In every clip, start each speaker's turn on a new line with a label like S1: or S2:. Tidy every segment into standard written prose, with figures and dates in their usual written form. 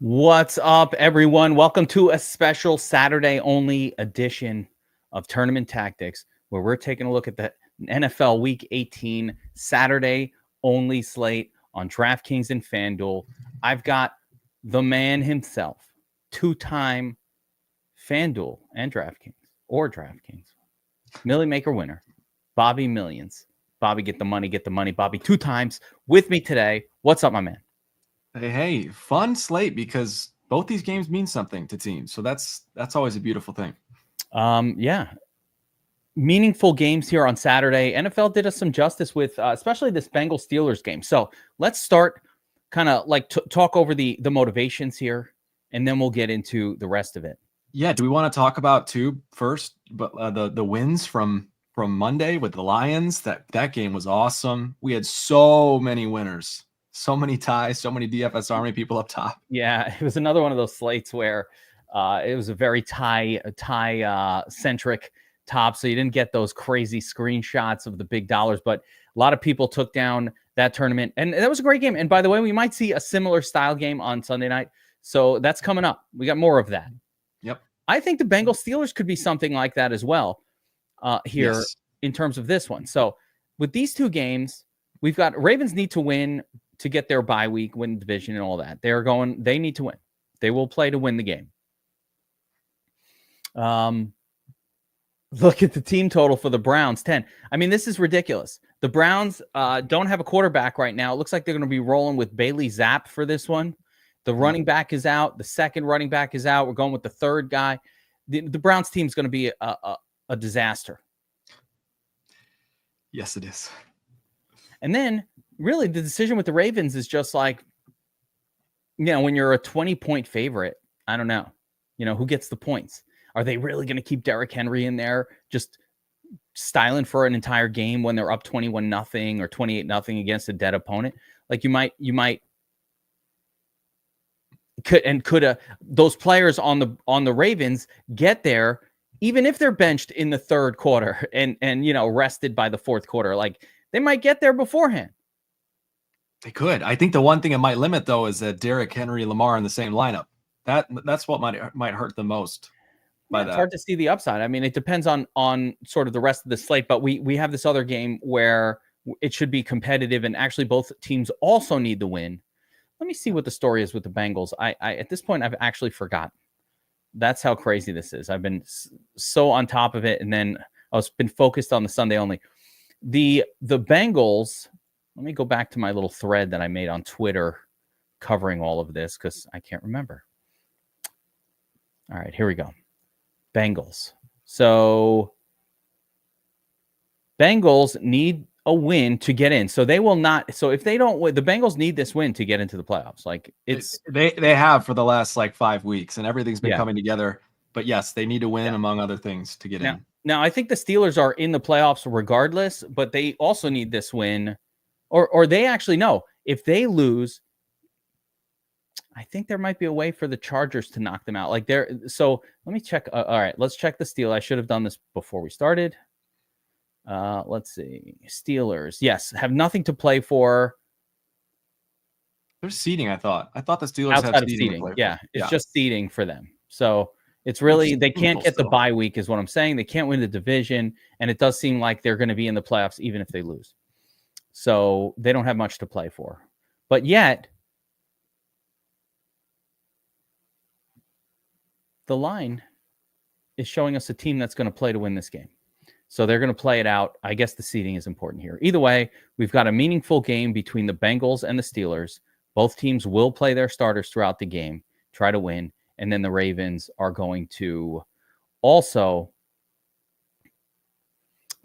S1: What's up, everyone? Welcome to a special Saturday-only edition of Tournament Tactics, where we're taking a look at the NFL Week 18 Saturday-only slate on DraftKings and FanDuel. I've got the man himself, two-time FanDuel and DraftKings, Millie Maker winner, Bobby Millions. Bobby, get the money. Bobby, two times with me today. What's up, my man?
S2: Hey, fun slate because both these games mean something to teams. So that's always a beautiful thing.
S1: Yeah. Meaningful games here on Saturday. NFL did us some justice with especially this Bengals Steelers game. So let's start kind of like talk over the motivations here, and then we'll get into the rest of it.
S2: Yeah. Do we want to talk about two first, but the wins from Monday with the Lions? That game was awesome. We had so many winners. So many ties, so many DFS Army people up top.
S1: Yeah, it was another one of those slates where it was a very tie centric top, so you didn't get those crazy screenshots of the big dollars, but a lot of people took down that tournament, and that was a great game. And by the way, we might see a similar style game on Sunday night, so that's coming up. We got more of that.
S2: Yep.
S1: I think the Bengals Steelers could be something like that as well here yes. In terms of this one. So with these two games, we've got Ravens need to win to get their bye week, win the division and all that. They need to win. They will play to win the game. Look at the team total for the Browns, 10. I mean, this is ridiculous. The Browns don't have a quarterback right now. It looks like they're going to be rolling with Bailey Zapp for this one. The running back is out. The second running back is out. We're going with the third guy. The Browns team is going to be a disaster.
S2: Yes, it is.
S1: And then really the decision with the Ravens is just like, when you're a 20-point favorite, I don't know, who gets the points? Are they really going to keep Derrick Henry in there just styling for an entire game when they're up 21-0 or 28-0 against a dead opponent? Like could those players on the Ravens get there even if they're benched in the third quarter and rested by the fourth quarter? Like they might get there beforehand.
S2: They could. I think the one thing it might limit, though, is that Derrick Henry, Lamar in the same lineup. That's what might hurt the most.
S1: It's hard to see the upside. I mean, it depends on sort of the rest of the slate, but we have this other game where it should be competitive, and actually both teams also need the win. Let me see what the story is with the Bengals. I at this point, I've actually forgotten. That's how crazy this is. I've been so on top of it, and then I've been focused on the Sunday only. The Bengals. Let me go back to my little thread that I made on Twitter covering all of this because I can't remember. All right, here we go. Bengals. So Bengals need a win to get in. So they will not. So if they don't win, the Bengals need this win to get into the playoffs. Like
S2: they have for the last 5 weeks, and everything's been coming together. But yes, they need to win among other things to get in.
S1: Now I think the Steelers are in the playoffs regardless, but they also need this win. Or they actually know if they lose, I think there might be a way for the Chargers to knock them out. So let me check. All right, let's check the Steelers. I should have done this before we started. Let's see. Steelers, yes, have nothing to play for.
S2: There's seeding, I thought the Steelers
S1: outside
S2: have
S1: seeding.
S2: To play
S1: yeah,
S2: for.
S1: It's just seeding for them. So it's really they can't get the bye week, is what I'm saying. They can't win the division, and it does seem like they're going to be in the playoffs even if they lose. So they don't have much to play for. But yet, the line is showing us a team that's going to play to win this game. So they're going to play it out. I guess the seeding is important here. Either way, we've got a meaningful game between the Bengals and the Steelers. Both teams will play their starters throughout the game, try to win. And then the Ravens are going to also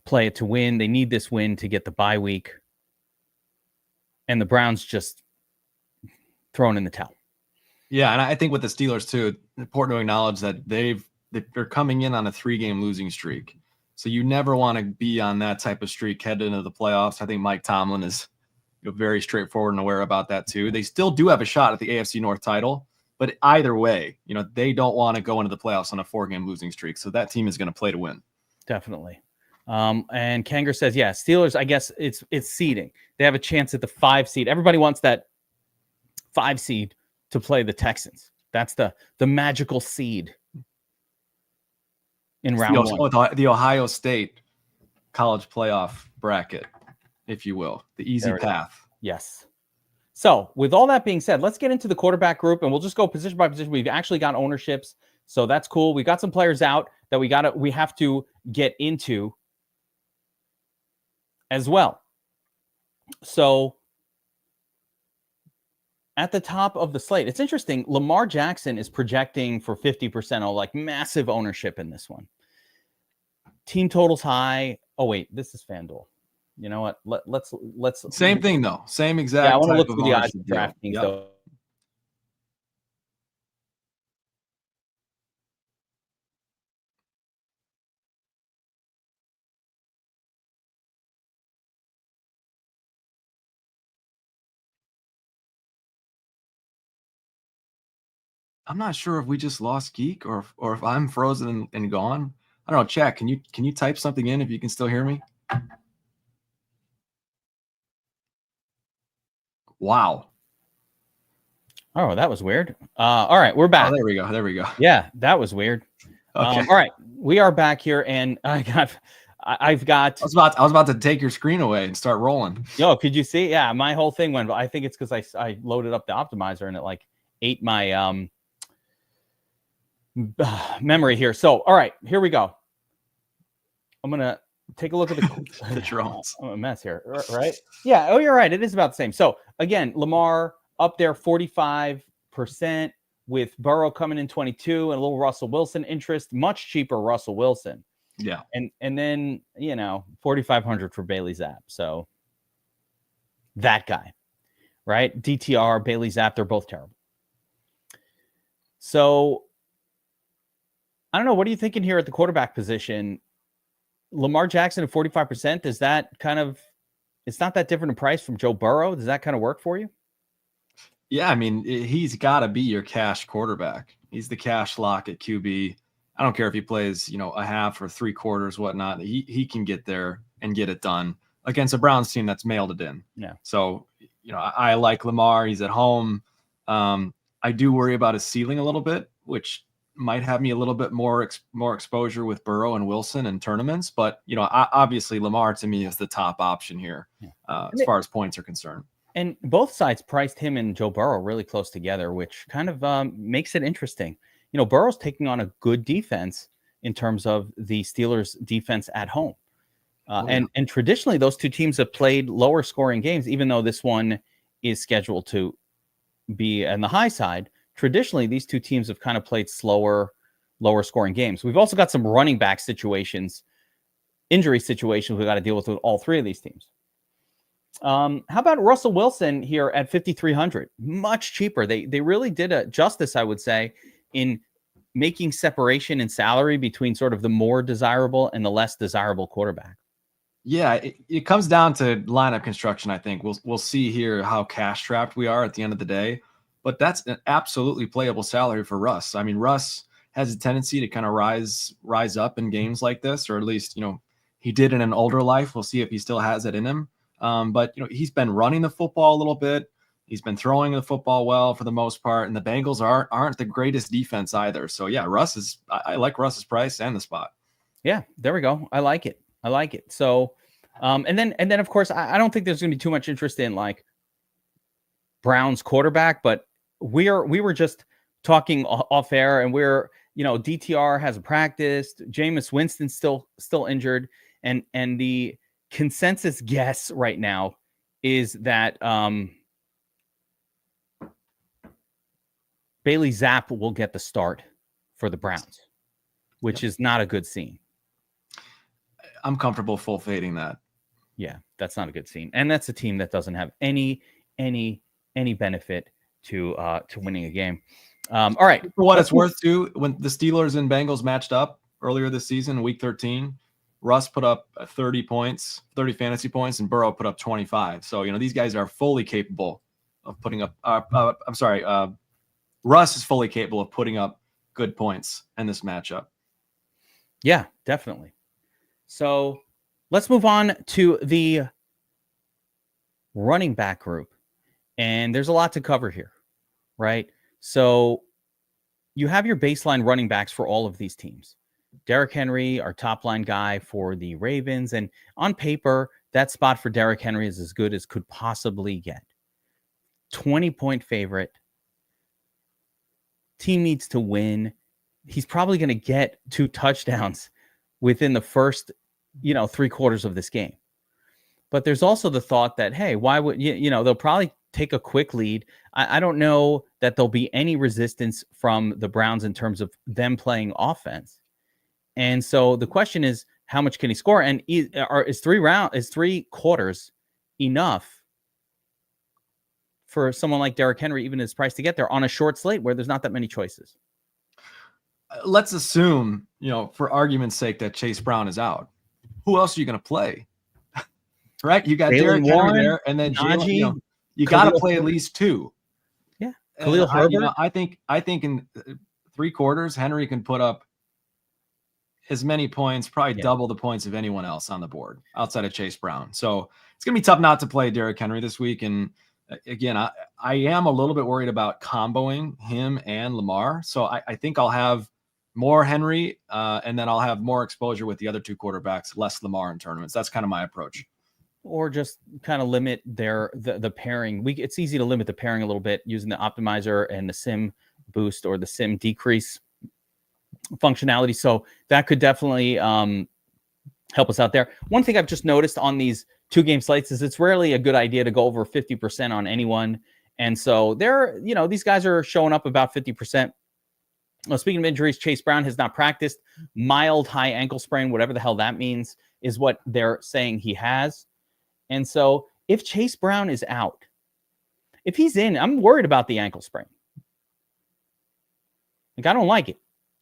S1: play it to win. They need this win to get the bye week. And the Browns just thrown in the towel.
S2: Yeah, and I think with the Steelers too, important to acknowledge that they're coming in on a 3-game losing streak. So you never want to be on that type of streak headed into the playoffs. I think Mike Tomlin is very straightforward and aware about that too. They still do have a shot at the AFC North title, but either way, they don't want to go into the playoffs on a 4-game losing streak. So that team is going to play to win.
S1: Definitely. And Kanger says, yeah, Steelers, I guess it's seeding. They have a chance at the 5 seed. Everybody wants that 5 seed to play the Texans. That's the magical seed in round one.
S2: The Ohio State college playoff bracket, if you will, the easy path.
S1: Yes. So with all that being said, let's get into the quarterback group, and we'll just go position by position. We've actually got ownerships, so that's cool. We got some players out that we have to get into as well. So at the top of the slate, it's interesting. Lamar Jackson is projecting for 50%, like massive ownership in this one. Team totals high. Oh wait, this is FanDuel. You know what? Let's
S2: same thing though. Same exact.
S1: Yeah, I want to look through the odds of DraftKings though.
S2: I'm not sure if we just lost Geek or if I'm frozen and gone. I don't know. Chat, can you type something in if you can still hear me? Wow.
S1: Oh, that was weird. All right, we're back.
S2: Oh, there we go.
S1: Yeah, that was weird.
S2: Okay.
S1: All right, we are back here, and I've got.
S2: I was about to take your screen away and start rolling.
S1: Yo, could you see? Yeah, my whole thing went. I think it's because I loaded up the optimizer and it like ate my memory here. So, all right, here we go. I'm gonna take a look at the
S2: drones.
S1: I'm a mess here, right? Yeah. Oh, you're right. It is about the same. So again, Lamar up there 45% with Burrow coming in 22 and a little Russell Wilson interest, much cheaper Russell Wilson.
S2: Yeah.
S1: And then, 4,500 for Bailey Zapp. So that guy, right? DTR, Bailey Zapp, they're both terrible. So I don't know. What are you thinking here at the quarterback position? Lamar Jackson at 45%, is that it's not that different in price from Joe Burrow. Does that kind of work for you?
S2: Yeah, I mean, he's got to be your cash quarterback. He's the cash lock at QB. I don't care if he plays, a half or 3/4, whatnot. He can get there and get it done against a Browns team that's mailed it in.
S1: Yeah.
S2: So, I like Lamar. He's at home. I do worry about his ceiling a little bit, which might have me a little bit more exposure with Burrow and Wilson in tournaments. But, obviously Lamar to me is the top option here as far as points are concerned.
S1: And both sides priced him and Joe Burrow really close together, which kind of makes it interesting. Burrow's taking on a good defense in terms of the Steelers' defense at home. And traditionally, those two teams have played lower scoring games, even though this one is scheduled to be on the high side. Traditionally, these two teams have kind of played slower, lower scoring games. We've also got some running back situations, injury situations we've got to deal with all three of these teams. How about Russell Wilson here at 5,300? Much cheaper. They really did a justice, I would say, in making separation in salary between sort of the more desirable and the less desirable quarterback.
S2: Yeah, it comes down to lineup construction. I think we'll see here how cash trapped we are at the end of the day. But that's an absolutely playable salary for Russ. I mean, Russ has a tendency to kind of rise up in games like this, or at least he did in an older life. We'll see if he still has it in him. But he's been running the football a little bit. He's been throwing the football well for the most part, and the Bengals aren't the greatest defense either. So yeah, I like Russ's price and the spot.
S1: Yeah, there we go. I like it. So, and then of course, I don't think there's going to be too much interest in like Brown's quarterback, but we were just talking off air, and DTR hasn't practiced. Jameis Winston's still injured, and the consensus guess right now is that Bailey Zapp will get the start for the Browns, which is not a good scene.
S2: I'm comfortable full fading that.
S1: Yeah, that's not a good scene. And that's a team that doesn't have any benefit to winning a game. All right.
S2: For what it's worth too, when the Steelers and Bengals matched up earlier this season, week 13, Russ put up 30 fantasy points, and Burrow put up 25. So, these guys are fully capable of putting up, Russ is fully capable of putting up good points in this matchup.
S1: Yeah, definitely. So let's move on to the running back group. And there's a lot to cover here, right? So you have your baseline running backs for all of these teams. Derrick Henry, our top line guy for the Ravens. And on paper, that spot for Derrick Henry is as good as could possibly get. 20-point favorite. Team needs to win. He's probably going to get 2 touchdowns within the first, 3 quarters of this game. But there's also the thought that, hey, why would they'll probably take a quick lead. I don't know that there'll be any resistance from the Browns in terms of them playing offense. And so the question is, how much can he score? And is 3 quarters enough for someone like Derrick Henry, even his price, to get there on a short slate where there's not that many choices?
S2: Let's assume, for argument's sake, that Chase Brown is out. Who else are you going to play? Right? You got Derrick Henry there, and then Jalen, you got to play at least 2.
S1: Yeah. Khalil Herbert.
S2: I think in 3 quarters, Henry can put up as many points, probably double the points of anyone else on the board outside of Chase Brown. So it's going to be tough not to play Derrick Henry this week. And again, I am a little bit worried about comboing him and Lamar. So I think I'll have more Henry, and then I'll have more exposure with the other 2 quarterbacks, less Lamar in tournaments. That's kind of my approach.
S1: Or just kind of limit the pairing. It's easy to limit the pairing a little bit using the optimizer and the sim boost or the sim decrease functionality. So that could definitely help us out there. One thing I've just noticed on these 2-game slates is it's rarely a good idea to go over 50% on anyone. And so these guys are showing up about 50%. Well, speaking of injuries, Chase Brown has not practiced. Mild high ankle sprain, whatever the hell that means, is what they're saying he has. And so if Chase Brown is out, if he's in, I'm worried about the ankle sprain. Like, I don't like it.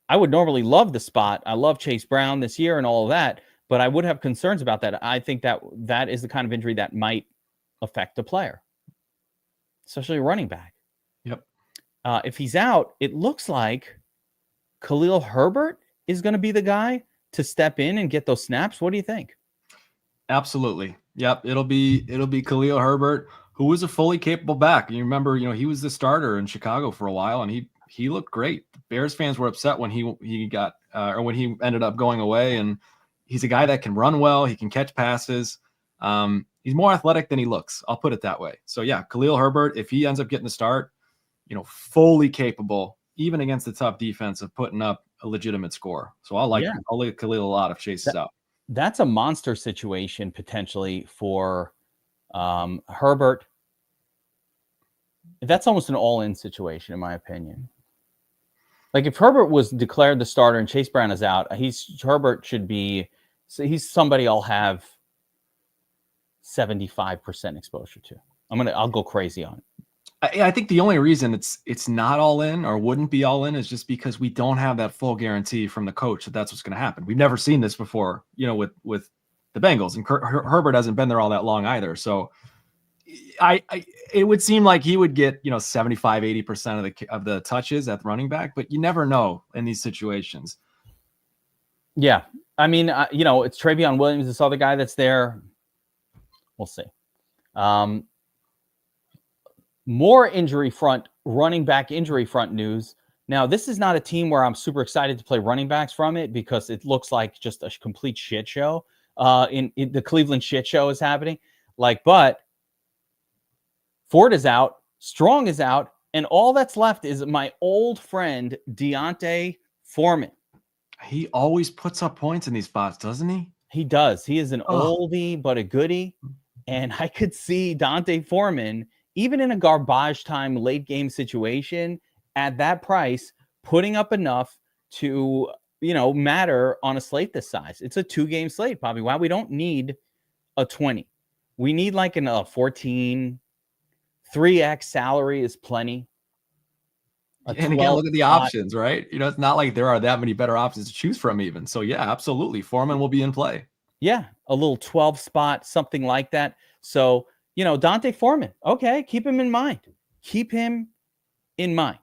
S1: I would normally love the spot. I love Chase Brown this year and all of that, but I would have concerns about that. I think that is the kind of injury that might affect the player, especially a running back.
S2: Yep.
S1: If he's out, it looks like Khalil Herbert is going to be the guy to step in and get those snaps. What do you think?
S2: Absolutely. Yep. It'll be Khalil Herbert, who was a fully capable back. You remember, he was the starter in Chicago for a while, and he looked great. Bears fans were upset when he got or when he ended up going away. And he's a guy that can run well. He can catch passes. He's more athletic than he looks. I'll put it that way. So yeah, Khalil Herbert, if he ends up getting the start, fully capable, even against the tough defense, of putting up a legitimate score. So I'll like Khalil a lot if Chase is out.
S1: That's a monster situation potentially for Herbert. That's almost an all-in situation, in my opinion. Like, if Herbert was declared the starter and Chase Brown is out, Herbert should be. So he's somebody I'll have 75% exposure to. I'll go crazy on it.
S2: I think the only reason it's not all in or wouldn't be all in is just because we don't have that full guarantee from the coach that that's what's going to happen. We've never seen this before, with the Bengals, and Herbert hasn't been there all that long either. So it would seem like he would get 75, 80% of the touches at running back, but you never know in these situations.
S1: Yeah, I mean, it's Travion Williams, this other guy that's there. We'll see. More running back injury front news. Now, this is not a team where I'm super excited to play running backs from it, because it looks like just a complete shit show. In the Cleveland shit show is happening. But Ford is out, Strong is out, and all that's left is my old friend D'Onta Foreman.
S2: He always puts up points in these spots, doesn't he?
S1: He does. He is an oldie but a goodie, and I could see D'Onta Foreman, even in a garbage time late game situation, at that price, putting up enough to, matter on a slate this size. It's a 2-game slate, Bobbywow. We don't need a 20. We need like a 14. 3x salary is plenty.
S2: And again, look at the options, right? It's not like there are that many better options to choose from even. So yeah, absolutely. Foreman will be in play. Yeah,
S1: a little 12 spot, something like that. So, D'Onta Foreman. Okay, keep him in mind. Keep him in mind.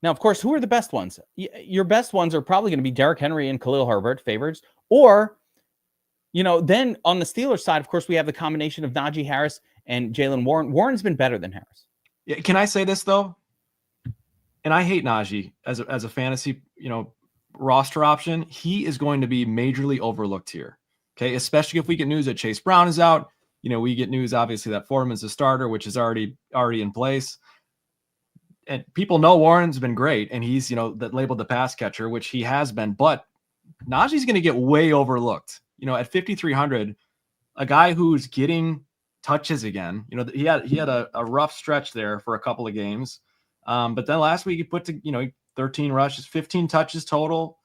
S1: Now, of course, who are the best ones? Your best ones are probably going to be Derrick Henry and Khalil Herbert, favorites. Or, then on the Steelers side, of course, we have the combination of Najee Harris and Jaylen Warren. Warren's been better than Harris.
S2: Yeah, can I say this, though? and I hate Najee as a fantasy, roster option. He is going to be majorly overlooked here. Okay. Especially if we get news that Chase Brown is out, we get news, obviously, that Foreman's a starter, which is already in place. And people know Warren's been great, and he's, that labeled the pass catcher, which he has been, but Najee's going to get way overlooked. At 5,300, a guy who's getting touches again. He had a rough stretch there for a couple of games. But then last week he put to, 13 rushes, 15 touches total,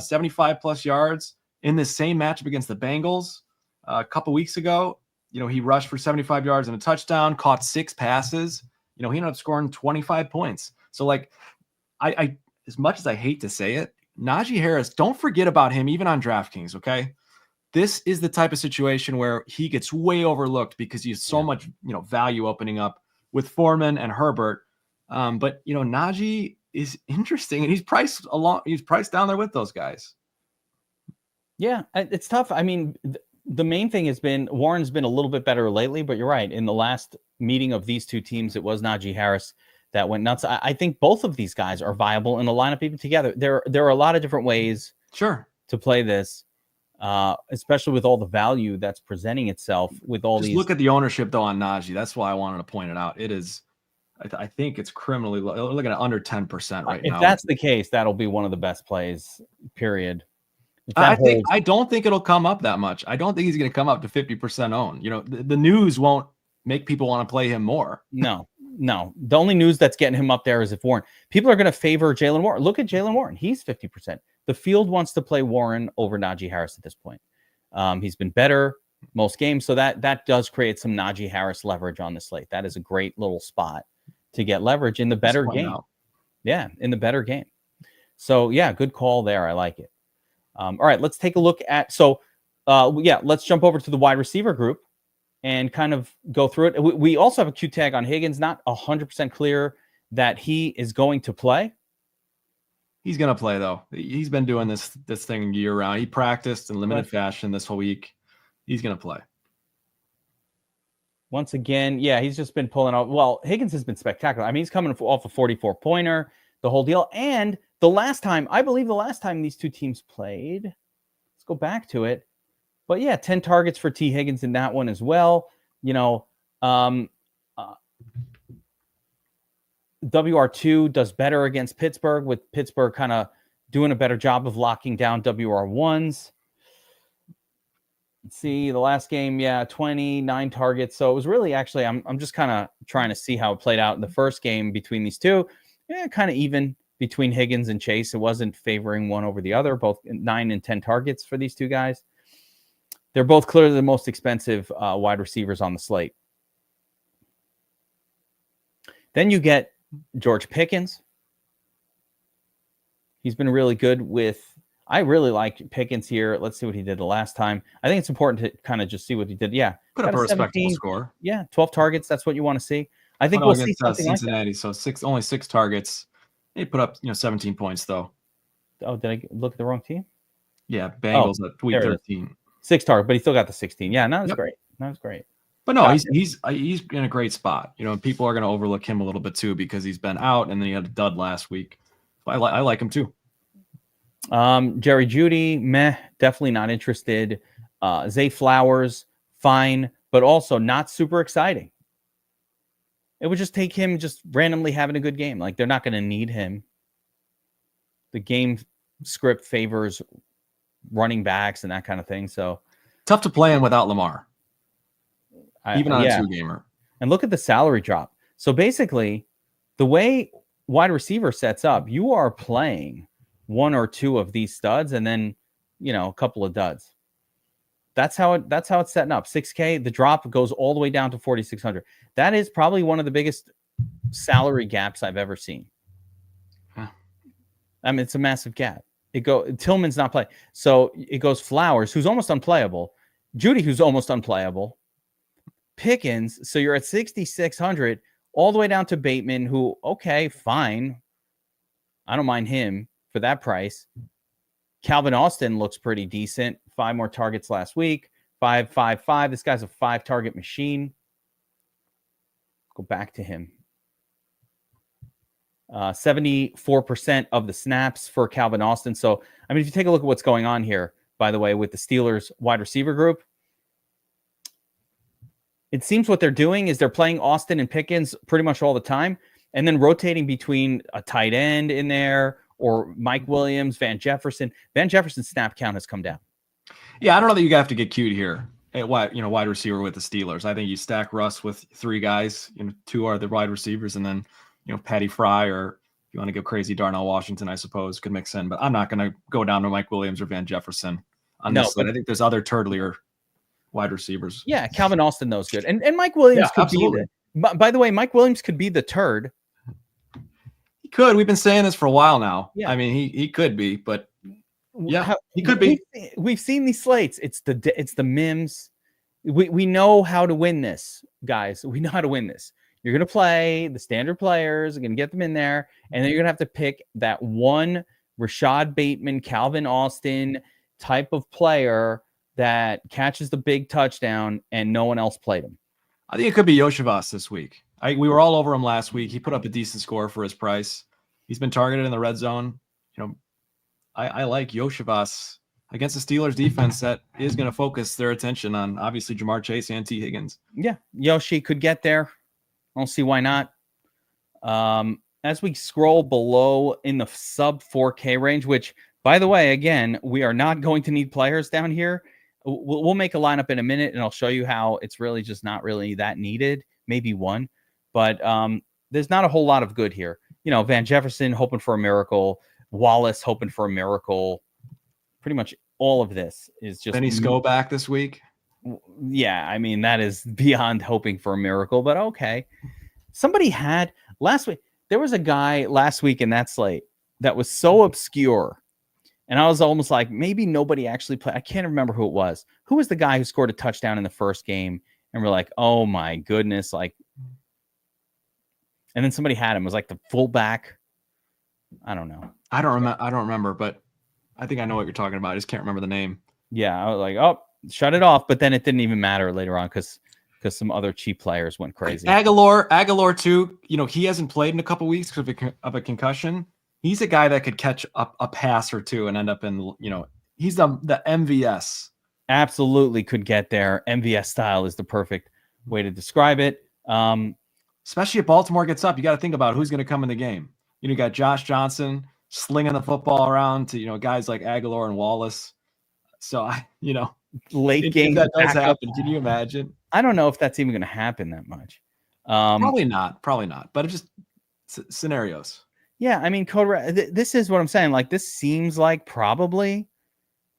S2: 75 plus yards in this same matchup against the Bengals a couple weeks ago. He rushed for 75 yards and a touchdown, caught 6 passes. He ended up scoring 25 points. So like, I as much as I hate to say it, Najee Harris, don't forget about him even on DraftKings. Okay. This is the type of situation where he gets way overlooked because he has so much, value opening up with Foreman and Herbert. But Najee is interesting, and he's priced down there with those guys.
S1: Yeah, it's tough. I mean, the main thing has been Warren's been a little bit better lately, but you're right. In the last meeting of these two teams, it was Najee Harris that went nuts. I think both of these guys are viable in the lineup even together. There are a lot of different ways to play this. Especially with all the value that's presenting itself with all these.
S2: Look at the ownership though on Najee. That's why I wanted to point it out. It is, I think it's criminally low. We're looking at under 10% right now.
S1: If that's the case, that'll be one of the best plays, period.
S2: I don't think it'll come up that much. I don't think he's going to come up to 50% owned. The news won't make people want to play him more.
S1: No. The only news that's getting him up there is if Warren. People are going to favor Jaylen Warren. Look at Jaylen Warren. He's 50%. The field wants to play Warren over Najee Harris at this point. He's been better most games, so that does create some Najee Harris leverage on the slate. That is a great little spot to get leverage in the better game. Yeah, in the better game. So, yeah, good call there. I like it. All right, let's take a look at let's jump over to the wide receiver group and kind of go through it. We also have a Q tag on Higgins, not 100% clear that he is going to play.
S2: He's going to play, though. He's been doing this thing year round. He practiced in limited fashion this whole week. He's going to play.
S1: Once again, yeah, he's just been pulling out. Well, Higgins has been spectacular. I mean, he's coming off a 44-pointer, the whole deal. And I believe the last time these two teams played, let's go back to it. But yeah, 10 targets for T. Higgins in that one as well. WR2 does better against Pittsburgh, with Pittsburgh kind of doing a better job of locking down WR1s. Let's see, the last game, 29 targets. So it was really actually, I'm just kind of trying to see how it played out in the first game between these two. Yeah, kind of even between Higgins and Chase. It wasn't favoring one over the other, both 9 and 10 targets for these two guys. They're both clearly the most expensive wide receivers on the slate. Then you get George Pickens. He's been really good I really like Pickens here. Let's see what he did the last time. I think it's important to kind of just see what he did. Yeah.
S2: Put up a respectable score.
S1: Yeah. 12 targets. That's what you want to see. I think we'll see something
S2: Cincinnati.
S1: Like that.
S2: So only 6 targets. He put up, 17 points though.
S1: Oh, did I look at the wrong team?
S2: Yeah. Bengals at week 13.
S1: 6 targets, but he still got the 16. Yeah. That was great. That was great.
S2: But no, he's in a great spot. People are going to overlook him a little bit too because he's been out and then he had a dud last week. But I like him too.
S1: Jerry Jeudy, definitely not interested. Zay Flowers, fine, but also not super exciting. It would just take him just randomly having a good game. Like, they're not going to need him. The game script favors running backs and that kind of thing. So
S2: tough to play him without Lamar. Even on a 2-gamer.
S1: And look at the salary drop. So basically, the way wide receiver sets up, you are playing 1 or 2 of these studs and then, a couple of duds. That's how it's setting up. 6K, the drop goes all the way down to 4,600. That is probably one of the biggest salary gaps I've ever seen.
S2: Huh.
S1: I mean, it's a massive gap. Tillman's not playing. So it goes Flowers, who's almost unplayable. Jeudy, who's almost unplayable. Pickens, so you're at 6,600 all the way down to Bateman, who, okay, fine. I don't mind him for that price. Calvin Austin looks pretty decent. 5 more targets last week. 5. This guy's a 5-target machine. Go back to him. 74% of the snaps for Calvin Austin. So, I mean, if you take a look at what's going on here, by the way, with the Steelers wide receiver group, it seems what they're doing is they're playing Austin and Pickens pretty much all the time, and then rotating between a tight end in there or Mike Williams, Van Jefferson. Van Jefferson's snap count has come down.
S2: Yeah, I don't know that you have to get cute here at wide receiver with the Steelers. I think you stack Russ with 3 guys. 2 are the wide receivers, and then Patty Fry, or if you want to go crazy, Darnell Washington, I suppose, could mix in. But I'm not going to go down to Mike Williams or Van Jefferson on this side. I think there's other turtlier wide receivers.
S1: Yeah, Calvin Austin, though, is good. And Mike Williams could
S2: absolutely.
S1: be by the way, Mike Williams could be the turd.
S2: He could. We've been saying this for a while now.
S1: Yeah.
S2: I mean, he could be, but yeah, he could be.
S1: We've seen these slates. It's the Mims. We know how to win this, guys. We know how to win this. You're going to play the standard players. You're going to get them in there. And then you're going to have to pick that one Rashad Bateman, Calvin Austin type of player that catches the big touchdown and no one else played him.
S2: I think it could be Yoshivas this week. We were all over him last week. He put up a decent score for his price. He's been targeted in the red zone. I like Yoshivas against the Steelers defense that is going to focus their attention on obviously Jamar Chase and T. Higgins.
S1: Yeah, Yoshi could get there. I don't see why not. As we scroll below in the sub 4K range, which, by the way, again, we are not going to need players down here. We'll make a lineup in a minute, and I'll show you how it's really just not really that needed. Maybe one, but there's not a whole lot of good here. Van Jefferson hoping for a miracle. Wallace hoping for a miracle. Pretty much all of this is just
S2: Benny Sko back this week.
S1: Yeah, I mean, that is beyond hoping for a miracle, but okay. Somebody had last week, there was a guy last week in that slate that was so obscure. And I was almost like, maybe nobody actually played. I can't remember who it was. Who was the guy who scored a touchdown in the first game? And we're like, oh my goodness. And then somebody had him. It was like the fullback. I don't know.
S2: I don't remember, but I think I know what you're talking about. I just can't remember the name.
S1: Yeah. I was like, oh, shut it off. But then it didn't even matter later on because some other cheap players went crazy.
S2: Aguilar too. He hasn't played in a couple weeks because of a concussion. He's a guy that could catch a pass or two and end up in, he's the MVS.
S1: Absolutely could get there. MVS style is the perfect way to describe it.
S2: Especially if Baltimore gets up, you got to think about who's going to come in the game. You got Josh Johnson slinging the football around to, guys like Aguilar and Wallace. So,
S1: late game.
S2: If that does happen, can you imagine?
S1: I don't know if that's even going to happen that much.
S2: Probably not. But it just scenarios.
S1: Yeah, I mean, this is what I'm saying. Like, this seems like probably,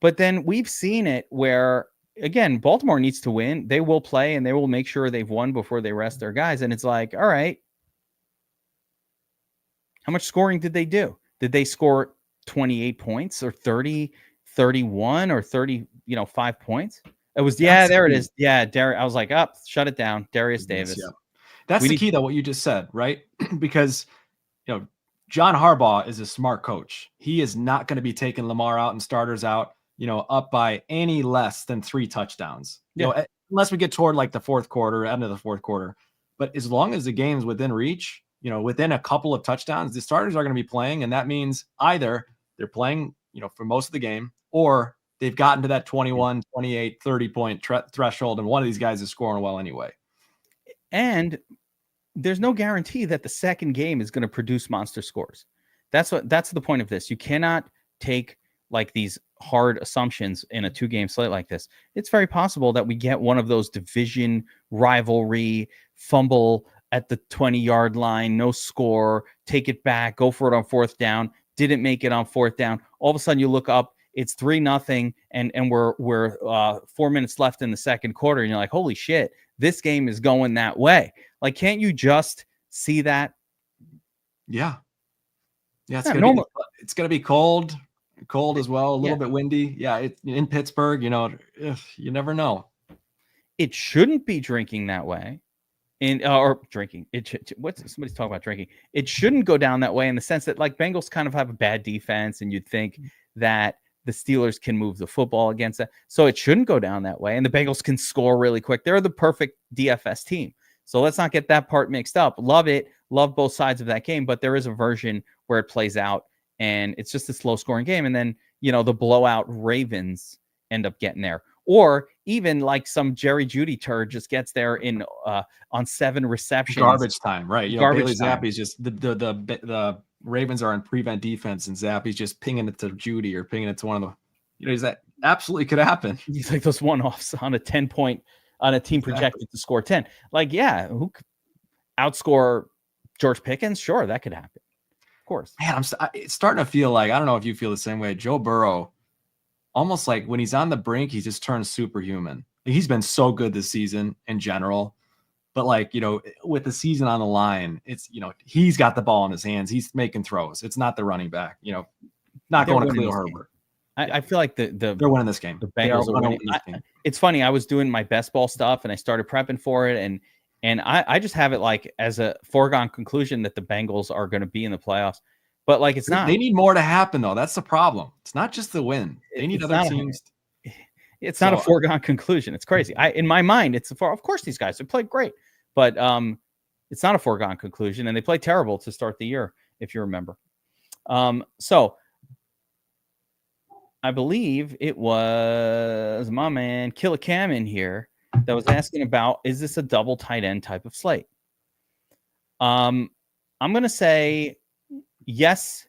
S1: but then we've seen it where, again, Baltimore needs to win. They will play and they will make sure they've won before they rest their guys. And it's like, all right, how much scoring did they do? Did they score 28 points or 30, 31 or 30, 5 points? It was, there it is. Yeah, I was like, shut it down. Darius Davis.
S2: Yeah. That's the key, though, what you just said, right? Because, John Harbaugh is a smart coach. He is not going to be taking Lamar out and starters out, up by any less than 3 touchdowns. Unless we get toward like the fourth quarter, end of the fourth quarter. But as long as the game's within reach, within a couple of touchdowns, the starters are going to be playing. And that means either they're playing, for most of the game, or they've gotten to that 21, 28, 30-point threshold. And one of these guys is scoring well anyway.
S1: And there's no guarantee that the second game is going to produce monster scores. That's the point of this. You cannot take like these hard assumptions in a 2-game slate like this. It's very possible that we get one of those division rivalry fumble at the 20-yard line, no score, take it back, go for it on 4th down, didn't make it on 4th down. All of a sudden you look up, it's 3-0 and we're 4 minutes left in the second quarter. And you're like, holy shit, this game is going that way. Like, can't you just see that?
S2: Yeah. Yeah. It's going to be cold as well. A little bit windy. Yeah. It's in Pittsburgh, you never know.
S1: It shouldn't be drinking that way. Or drinking. Somebody's talking about drinking. It shouldn't go down that way in the sense that like Bengals kind of have a bad defense and you'd think that the Steelers can move the football against that. So it shouldn't go down that way. And the Bengals can score really quick. They're the perfect DFS team. So let's not get that part mixed up. Love it. love both sides of that game, but there is a version where it plays out and it's just a slow scoring game. And then, the blowout Ravens end up getting there. Or even like some Jerry Jeudy turd just gets there in on 7 receptions.
S2: Garbage time, right? Bailey
S1: time.
S2: Zappi's just the Ravens are on prevent defense, and Zappi's just pinging it to Jeudy or pinging it to one of the, that absolutely could happen.
S1: He's like those one-offs on a 10-point on a team projected to score 10. Like, yeah, who outscore George Pickens? Sure, that could happen. Of course.
S2: Man, it's starting to feel like, I don't know if you feel the same way. Joe Burrow, almost like when he's on the brink, he just turns superhuman. He's been so good this season in general, but like, with the season on the line, it's, he's got the ball in his hands. He's making throws. It's not the running back, not going to Khalil Herbert.
S1: I feel like they're
S2: winning this game.
S1: The Bengals are winning this game. It's funny. I was doing my best ball stuff and I started prepping for it. And I just have it like as a foregone conclusion that the Bengals are going to be in the playoffs. But like, it's not.
S2: They need more to happen, though. That's the problem. It's not just the win. They need other teams.
S1: It's not a foregone conclusion. It's crazy. In my mind, of course, these guys have played great, but it's not a foregone conclusion. And they played terrible to start the year, if you remember. So I believe it was my man Killicam in here that was asking about, is this a double tight end type of slate? I'm going to say yes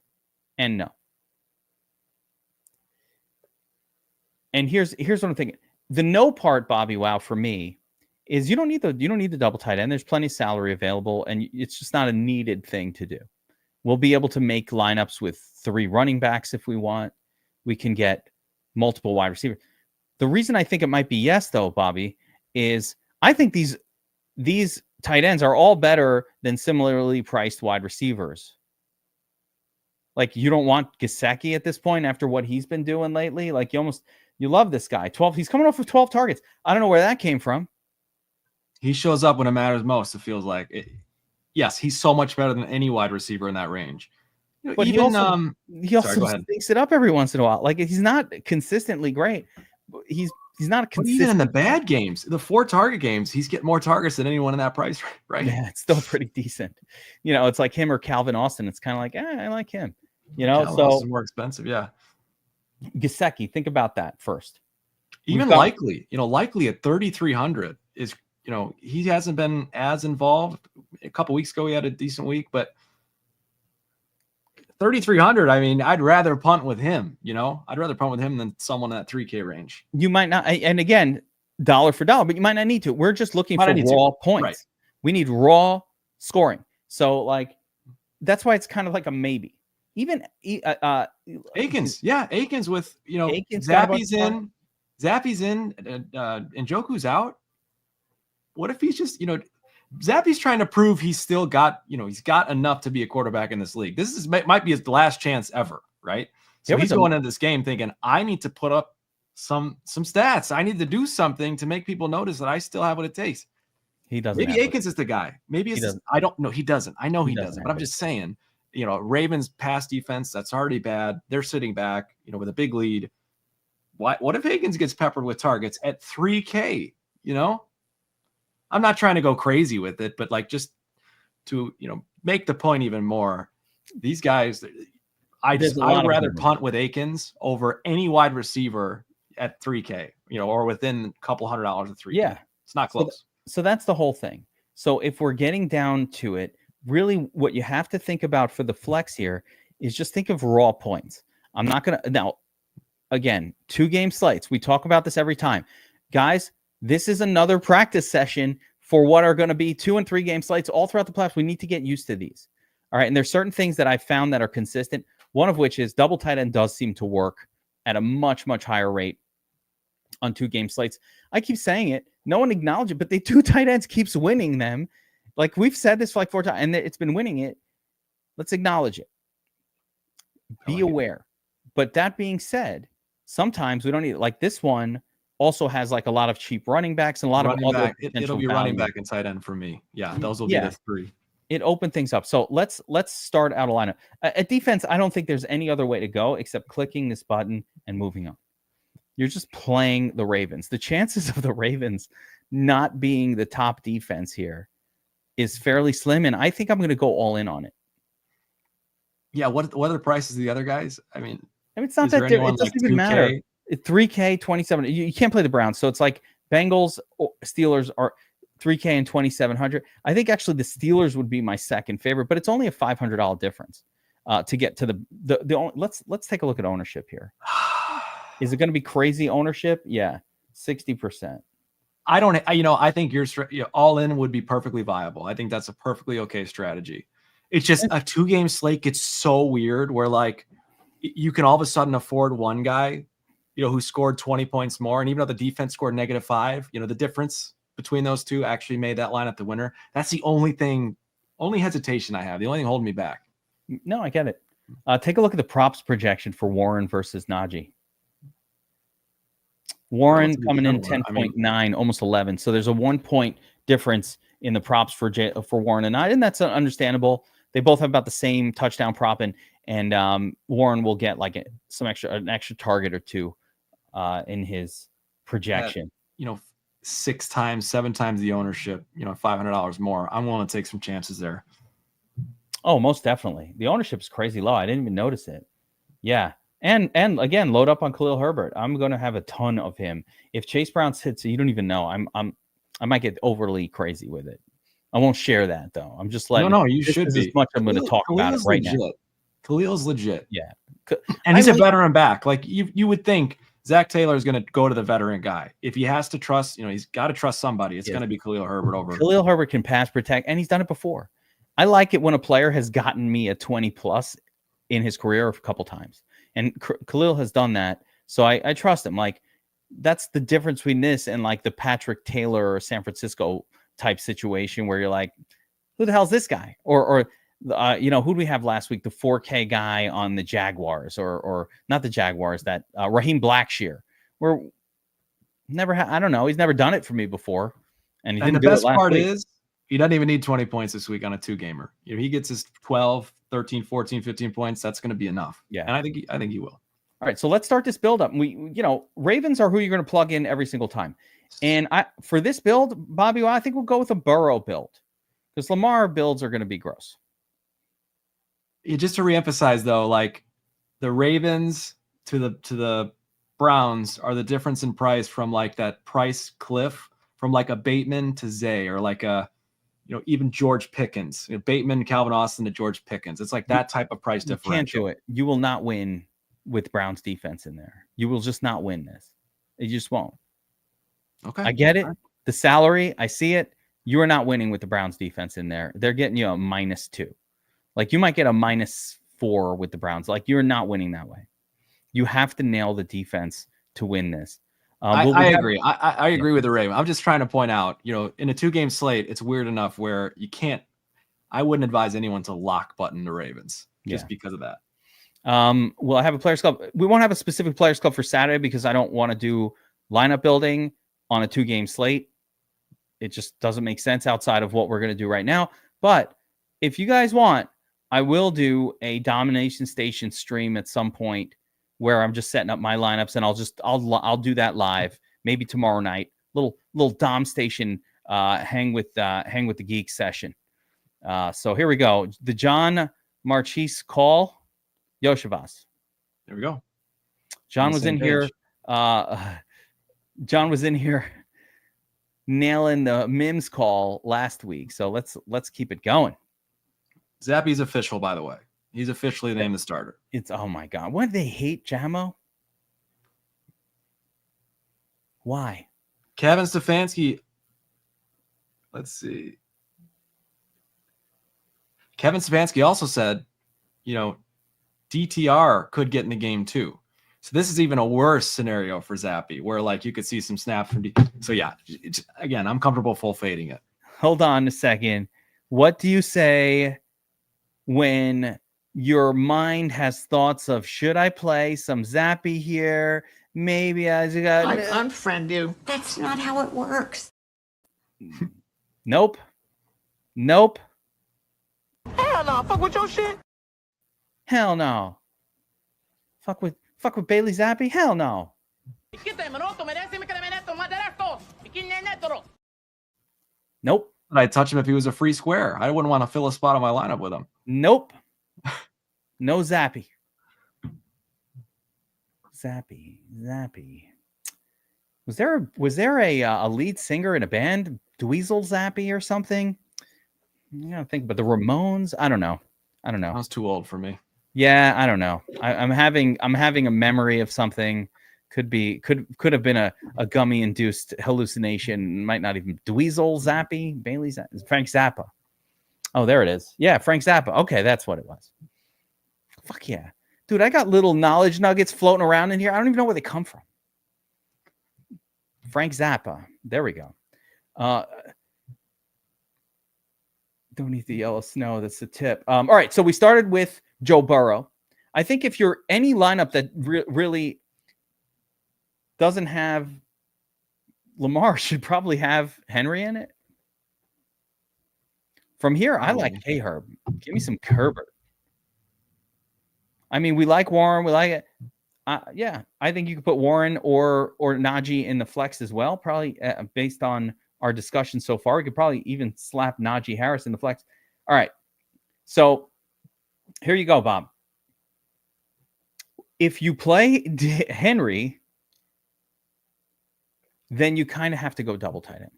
S1: and no. And here's what I'm thinking. The no part, Bobbywow, for me is you don't need the double tight end. There's plenty of salary available, and it's just not a needed thing to do. We'll be able to make lineups with 3 running backs if we want. We can get multiple wide receivers. The reason I think it might be yes, though, Bobby, is I think these tight ends are all better than similarly priced wide receivers. Like, you don't want Gesicki at this point after what he's been doing lately. Like, you love this guy. 12. He's coming off with 12 targets. I don't know where that came from.
S2: He shows up when it matters most. It feels like yes, he's so much better than any wide receiver in that range.
S1: But he also stinks it up every once in a while. Like, he's not consistently great. He's not consistent.
S2: Even in the bad games, the 4 target games, he's getting more targets than anyone in that price, right?
S1: Yeah, it's still pretty decent. It's like him or Calvin Austin. It's kind of like, I like him.
S2: Calvin
S1: so
S2: Austin's more expensive, yeah.
S1: Gesicki, think about that first.
S2: Even likely at 3,300 is, he hasn't been as involved. A couple weeks ago, he had a decent week, but 3,300. I mean, I'd rather punt with him. I'd rather punt with him than someone in that 3K range.
S1: You might not, and again, dollar for dollar, but you might not need to. We're just looking for raw points. Right. We need raw scoring. So, like, that's why it's kind of like a maybe. Even
S2: Akins, Akins with Zappi's in, and Njoku's out. What if he's just Zappi's trying to prove he's still got he's got enough to be a quarterback in this league. This might be his last chance ever, right? So he's going into this game thinking, I need to put up some stats. I need to do something to make people notice that I still have what it takes.
S1: He doesn't.
S2: Maybe Akins is the guy. Maybe it's I don't know. He doesn't. I know he doesn't. But I'm just saying. Ravens pass defense, that's already bad. They're sitting back, with a big lead. What if Higgins gets peppered with targets at 3K? I'm not trying to go crazy with it, but like just to, make the point even more. These guys, I'd rather punt with Akins over any wide receiver at 3K, or within a couple $100 of 3K.
S1: Yeah.
S2: It's not close.
S1: So that's the whole thing. So if we're getting down to it, really what you have to think about for the flex here is just think of raw points. I'm not going to now, again, 2-game slates. We talk about this every time. Guys, this is another practice session for what are going to be 2 and 3 game slates all throughout the playoffs. We need to get used to these. All right. And there's certain things that I found that are consistent. One of which is double tight end does seem to work at a much, much higher rate on 2-game slates. I keep saying it. No one acknowledges it, but the 2 tight ends keeps winning them. Like, we've said this for like 4 times, and it's been winning it. Let's acknowledge it. Be aware. But that being said, sometimes we don't need it. Like, this one also has like a lot of cheap running backs and a lot of other.
S2: It'll be running back and tight end for me. Yeah, those will be the 3.
S1: It opened things up. So let's start out a lineup. At defense, I don't think there's any other way to go except clicking this button and moving on. You're just playing the Ravens. The chances of the Ravens not being the top defense here is fairly slim, and I think I'm going to go all in on it.
S2: Yeah, what are the prices of the other guys? I mean,
S1: it's not that different. It doesn't even
S2: 2K?
S1: matter. 3K, 27. You can't play the Browns, so it's like Bengals, Steelers are 3K and 2,700. I think actually the Steelers would be my second favorite, but it's only a $500 difference to get to the. Let's take a look at ownership here. Is it going to be crazy ownership? Yeah, 60%.
S2: I think your all in would be perfectly viable. I think that's a perfectly okay strategy. It's just a 2-game slate gets so weird where like you can all of a sudden afford one guy, who scored 20 points more. And even though the defense scored -5, the difference between those two actually made that lineup the winner. That's the only hesitation I have. The only thing holding me back.
S1: No, I get it. Take a look at the props projection for Warren versus Najee. Warren coming in 10.9, almost 11. So there's a 1 point difference in the props for Warren and Najee, and that's understandable. They both have about the same touchdown prop, and Warren will get like an extra target or two in his projection.
S2: 6 times, 7 times the ownership, $500 more. I'm willing to take some chances there.
S1: Oh, most definitely. The ownership is crazy low. I didn't even notice it. Yeah. And again, load up on Khalil Herbert. I'm going to have a ton of him. If Chase Brown hits, you don't even know. I might get overly crazy with it. I won't share that though. I'm just letting.
S2: No, you should be.
S1: As much I'm going to talk about it right now.
S2: Khalil's legit.
S1: Yeah,
S2: and he's a veteran back. Like you would think Zach Taylor is going to go to the veteran guy. If he has to trust, he's got to trust somebody. It's going to be Khalil Herbert over.
S1: Khalil Herbert can pass protect, and he's done it before. I like it when a player has gotten me a 20 plus in his career a couple times. And Khalil has done that. So I trust him. Like, that's the difference between this and like the Patrick Taylor or San Francisco type situation where you're like, who the hell's this guy? Or who do we have last week? The 4K guy on the Jaguars or not the Jaguars, that Raheem Blackshear. Where I don't know. He's never done it for me before. And he didn't do it last week.
S2: The best part is he doesn't even need 20 points this week on a 2-gamer. If he gets his 12, 13, 14, 15 points, that's going to be enough.
S1: Yeah.
S2: And I think he will.
S1: All right, so let's start this build up. Ravens are who you're going to plug in every single time. And for this build, Bobby, I think we'll go with a Burrow build because Lamar builds are going to be gross.
S2: Yeah, just to reemphasize though, like the Ravens to the Browns are the difference in price from like that price cliff from like a Bateman to Zay or like a even George Pickens, Bateman, Calvin Austin to George Pickens. It's like that type of price differential.
S1: You can't do it. You will not win with Browns defense in there. You will just not win this. You just won't.
S2: Okay.
S1: I get it. The salary, I see it. You are not winning with the Browns defense in there. They're getting you a -2. Like you might get a -4 with the Browns. Like you're not winning that way. You have to nail the defense to win this.
S2: I agree. I agree with the Ravens. I'm just trying to point out, in a 2-game slate, it's weird enough where you can't. I wouldn't advise anyone to lock button the Ravens just because of that.
S1: Well, I have a players club. We won't have a specific players club for Saturday because I don't want to do lineup building on a 2-game slate. It just doesn't make sense outside of what we're going to do right now. But if you guys want, I will do a domination station stream at some point where I'm just setting up my lineups, and I'll do that live maybe tomorrow night. Little Dom station hang with the Geek session. So here we go. The John Marchese call. Yoshavas.
S2: There we go.
S1: John was in here. John was in here nailing the Mims call last week. So let's keep it going.
S2: Zappy's official, by the way. He's officially named the starter.
S1: Oh my God. Why do they hate Jamo? Why?
S2: Kevin Stefanski. Let's see. Kevin Stefanski also said, DTR could get in the game too. So this is even a worse scenario for Zappy, where like you could see some snaps from So yeah, again, I'm comfortable full fading it.
S1: Hold on a second. What do you say when your mind has thoughts of, should I play some Zappy here? Maybe I
S3: unfriend you. That's not how it works.
S1: Nope.
S3: Hell no, fuck with your shit.
S1: Hell no. Fuck with Bailey Zappy? Hell no. Nope.
S2: But I'd touch him if he was a free square. I wouldn't want to fill a spot on my lineup with him.
S1: Nope. No Zappy. Zappy. Was there a lead singer in a band, Dweezil Zappy or something? I don't think, but the Ramones. I don't know.
S2: That was too old for me.
S1: Yeah, I don't know. I'm having a memory of something. Could have been a gummy induced hallucination. Might not even Dweezil Zappy, Bailey Zappy, Frank Zappa. Oh, there it is. Yeah, Frank Zappa. Okay, that's what it was. Fuck yeah. Dude, I got little knowledge nuggets floating around in here. I don't even know where they come from. Frank Zappa. There we go. Don't eat the yellow snow. That's the tip. All right, so we started with Joe Burrow. I think if you're any lineup that really doesn't have Lamar, should probably have Henry in it. From here, I like K-Herb. Give me some Herbert. I mean, we like Warren. We like it. Yeah, I think you could put Warren or Najee in the flex as well. Probably based on our discussion so far, we could probably even slap Najee Harris in the flex. All right. So here you go, Bob. If you play Henry, then you kind of have to go double tight end.